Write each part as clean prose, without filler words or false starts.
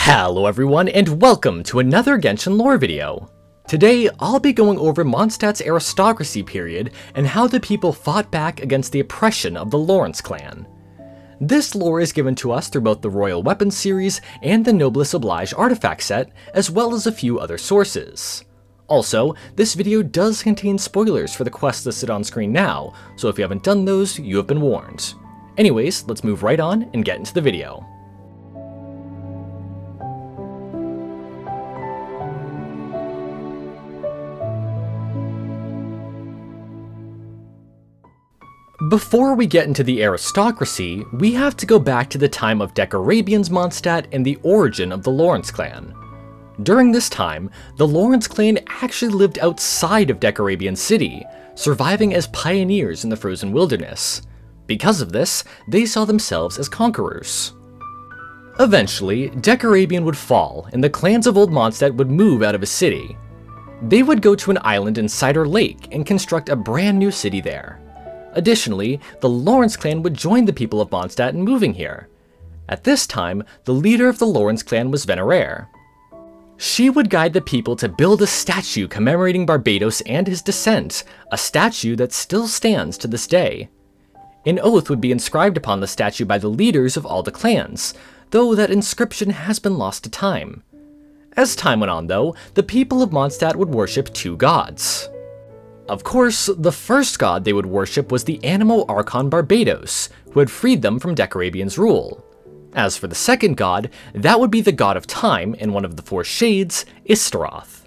Hello everyone, and welcome to another Genshin lore video. Today, I'll be going over Mondstadt's Aristocracy period and how the people fought back against the oppression of the Lawrence clan. This lore is given to us through both the Royal Weapons series and the Noblesse Oblige artifact set, as well as a few other sources. Also, this video does contain spoilers for the quests listed on screen now, so if you haven't done those, you have been warned. Anyways, let's move right on and get into the video. Before we get into the Aristocracy, we have to go back to the time of Decorabian's Mondstadt and the origin of the Lawrence clan. During this time, the Lawrence clan actually lived outside of Decorabian City, surviving as pioneers in the frozen wilderness. Because of this, they saw themselves as conquerors. Eventually, Decorabian would fall, and the clans of Old Mondstadt would move out of his city. They would go to an island in Cider Lake and construct a brand new city there. Additionally, the Lawrence clan would join the people of Mondstadt in moving here. At this time, the leader of the Lawrence clan was Vennessa. She would guide the people to build a statue commemorating Barbatos and his descent, a statue that still stands to this day. An oath would be inscribed upon the statue by the leaders of all the clans, though that inscription has been lost to time. As time went on though, the people of Mondstadt would worship two gods. Of course, the first god they would worship was the animal archon Barbatos, who had freed them from Decorabian's rule. As for the second god, that would be the god of time and one of the four shades, Istaroth.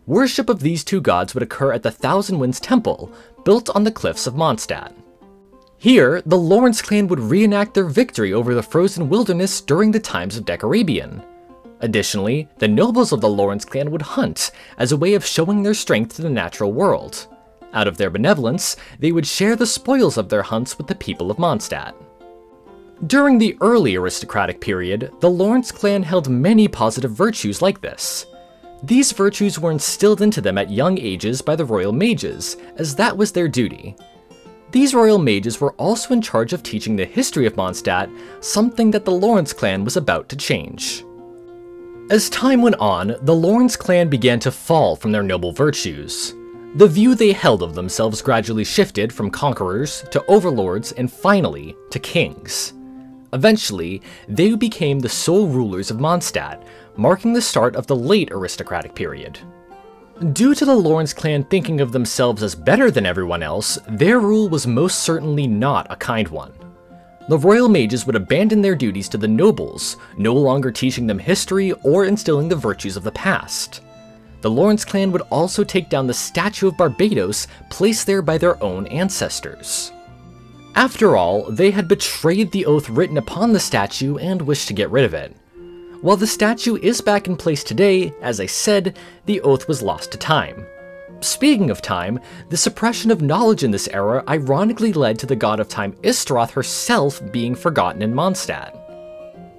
Worship of these two gods would occur at the Thousand Winds Temple, built on the cliffs of Mondstadt. Here, the Lawrence clan would reenact their victory over the frozen wilderness during the times of Decorabian. Additionally, the nobles of the Lawrence clan would hunt as a way of showing their strength to the natural world. Out of their benevolence, they would share the spoils of their hunts with the people of Mondstadt. During the early aristocratic period, the Lawrence clan held many positive virtues like this. These virtues were instilled into them at young ages by the royal mages, as that was their duty. These royal mages were also in charge of teaching the history of Mondstadt, something that the Lawrence clan was about to change. As time went on, the Lawrence clan began to fall from their noble virtues. The view they held of themselves gradually shifted from conquerors to overlords and finally to kings. Eventually, they became the sole rulers of Mondstadt, marking the start of the late aristocratic period. Due to the Lawrence clan thinking of themselves as better than everyone else, their rule was most certainly not a kind one. The royal mages would abandon their duties to the nobles, no longer teaching them history or instilling the virtues of the past. The Lawrence clan would also take down the statue of Barbatos placed there by their own ancestors. After all, they had betrayed the oath written upon the statue and wished to get rid of it. While the statue is back in place today, as I said, the oath was lost to time. Speaking of time, the suppression of knowledge in this era ironically led to the god of time Istaroth herself being forgotten in Mondstadt.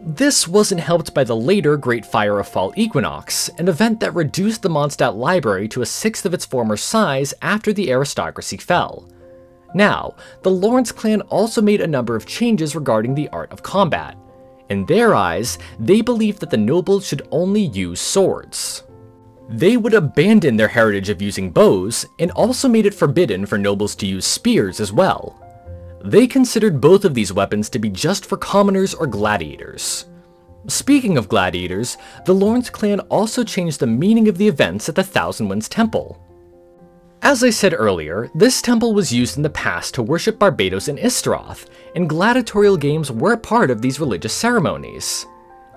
This wasn't helped by the later Great Fire of Fall Equinox, an event that reduced the Mondstadt library to a sixth of its former size after the Aristocracy fell. Now, the Lawrence clan also made a number of changes regarding the art of combat. In their eyes, they believed that the nobles should only use swords. They would abandon their heritage of using bows, and also made it forbidden for nobles to use spears as well. They considered both of these weapons to be just for commoners or gladiators. Speaking of gladiators, the Lawrence clan also changed the meaning of the events at the Thousand Winds Temple. As I said earlier, this temple was used in the past to worship Barbatos and Istaroth, and gladiatorial games were part of these religious ceremonies.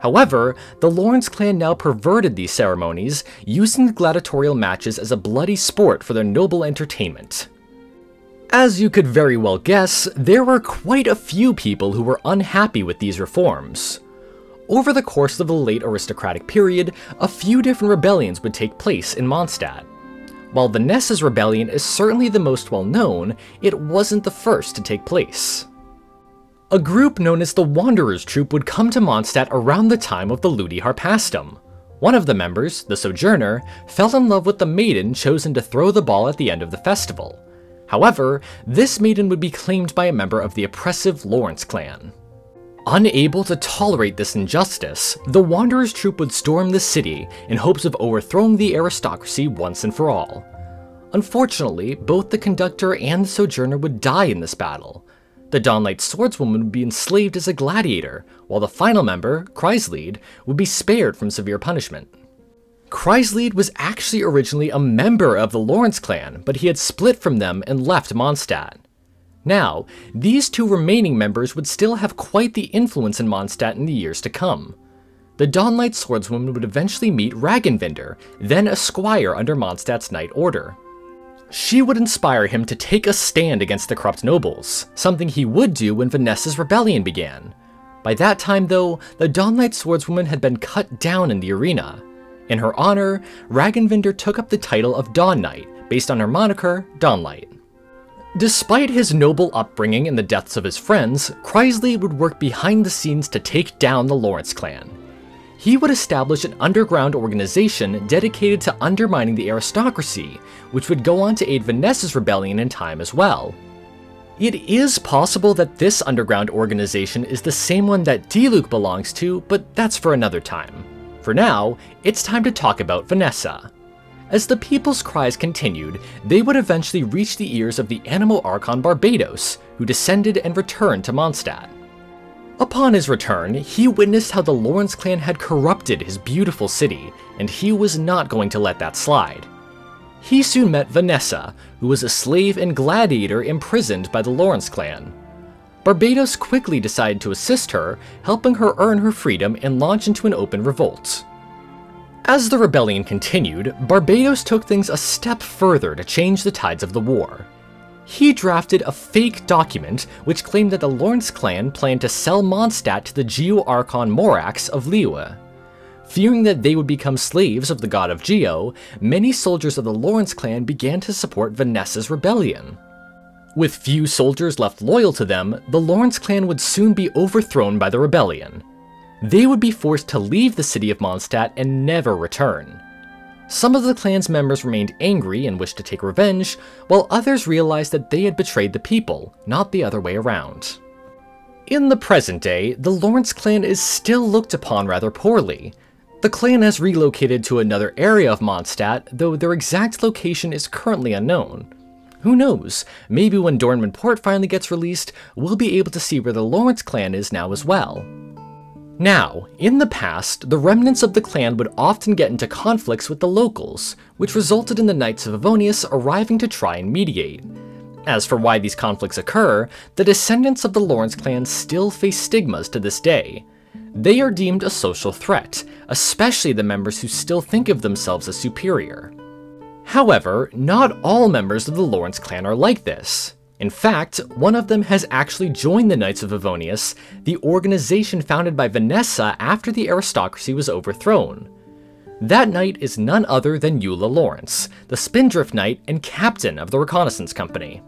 However, the Lawrence clan now perverted these ceremonies, using the gladiatorial matches as a bloody sport for their noble entertainment. As you could very well guess, there were quite a few people who were unhappy with these reforms. Over the course of the late aristocratic period, a few different rebellions would take place in Mondstadt. While Vennessa's rebellion is certainly the most well known, it wasn't the first to take place. A group known as the Wanderers Troop would come to Mondstadt around the time of the Ludi Harpastum. One of the members, the Sojourner, fell in love with the maiden chosen to throw the ball at the end of the festival. However, this maiden would be claimed by a member of the oppressive Lawrence clan. Unable to tolerate this injustice, the Wanderer's troop would storm the city in hopes of overthrowing the aristocracy once and for all. Unfortunately, both the conductor and the sojourner would die in this battle. The Dawnlight swordswoman would be enslaved as a gladiator, while the final member, Chryslede, would be spared from severe punishment. Chryslede was actually originally a member of the Lawrence clan, but he had split from them and left Mondstadt. Now, these two remaining members would still have quite the influence in Mondstadt in the years to come. The Dawnlight swordswoman would eventually meet Ragnvindr, then a squire under Mondstadt's Knight Order. She would inspire him to take a stand against the corrupt nobles, something he would do when Vennessa's rebellion began. By that time though, the Dawnlight swordswoman had been cut down in the arena. In her honor, Ragnvindr took up the title of Dawn Knight, based on her moniker, Dawnlight. Despite his noble upbringing and the deaths of his friends, Chryslede would work behind the scenes to take down the Lawrence clan. He would establish an underground organization dedicated to undermining the aristocracy, which would go on to aid Vennessa's rebellion in time as well. It is possible that this underground organization is the same one that Diluc belongs to, but that's for another time. For now, it's time to talk about Vennessa. As the people's cries continued, they would eventually reach the ears of the Animal Archon Barbatos, who descended and returned to Mondstadt. Upon his return, he witnessed how the Lawrence clan had corrupted his beautiful city, and he was not going to let that slide. He soon met Vennessa, who was a slave and gladiator imprisoned by the Lawrence clan. Barbatos quickly decided to assist her, helping her earn her freedom and launch into an open revolt. As the rebellion continued, Barbatos took things a step further to change the tides of the war. He drafted a fake document which claimed that the Lawrence clan planned to sell Mondstadt to the Geo-Archon Morax of Liyue. Fearing that they would become slaves of the god of Geo, many soldiers of the Lawrence clan began to support Vennessa's rebellion. With few soldiers left loyal to them, the Lawrence clan would soon be overthrown by the rebellion. They would be forced to leave the city of Mondstadt and never return. Some of the clan's members remained angry and wished to take revenge, while others realized that they had betrayed the people, not the other way around. In the present day, the Lawrence clan is still looked upon rather poorly. The clan has relocated to another area of Mondstadt, though their exact location is currently unknown. Who knows, maybe when Dornman Port finally gets released, we'll be able to see where the Lawrence clan is now as well. Now, in the past, the remnants of the clan would often get into conflicts with the locals, which resulted in the Knights of Avonius arriving to try and mediate. As for why these conflicts occur, the descendants of the Lawrence clan still face stigmas to this day. They are deemed a social threat, especially the members who still think of themselves as superior. However, not all members of the Lawrence clan are like this. In fact, one of them has actually joined the Knights of Avonius, the organization founded by Vennessa after the aristocracy was overthrown. That knight is none other than Eula Lawrence, the Spindrift Knight and captain of the Reconnaissance Company.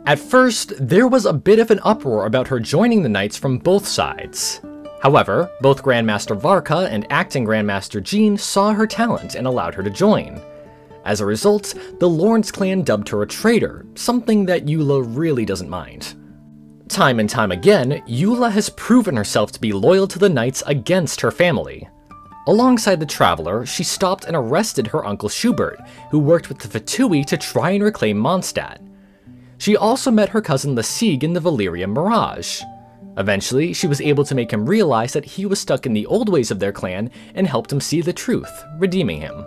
At first, there was a bit of an uproar about her joining the Knights from both sides. However, both Grandmaster Varka and acting Grandmaster Jean saw her talent and allowed her to join. As a result, the Lawrence clan dubbed her a traitor, something that Eula really doesn't mind. Time and time again, Eula has proven herself to be loyal to the Knights against her family. Alongside the Traveler, she stopped and arrested her uncle Schubert, who worked with the Fatui to try and reclaim Mondstadt. She also met her cousin Lasigue in the Valyria Mirage. Eventually, she was able to make him realize that he was stuck in the old ways of their clan and helped him see the truth, redeeming him.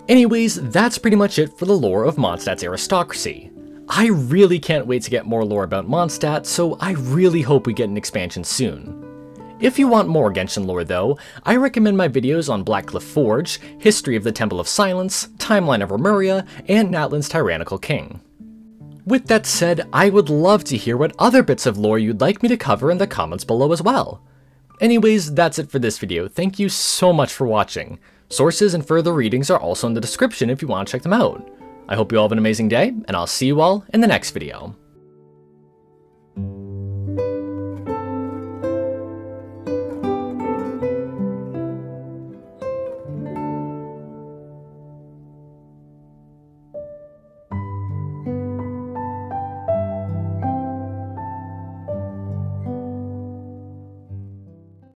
Anyways, that's pretty much it for the lore of Mondstadt's aristocracy. I really can't wait to get more lore about Mondstadt, so I really hope we get an expansion soon. If you want more Genshin lore though, I recommend my videos on Blackcliff Forge, History of the Temple of Silence, Timeline of Remuria, and Natlan's Tyrannical King. With that said, I would love to hear what other bits of lore you'd like me to cover in the comments below as well. Anyways, that's it for this video. Thank you so much for watching. Sources and further readings are also in the description if you want to check them out. I hope you all have an amazing day, and I'll see you all in the next video.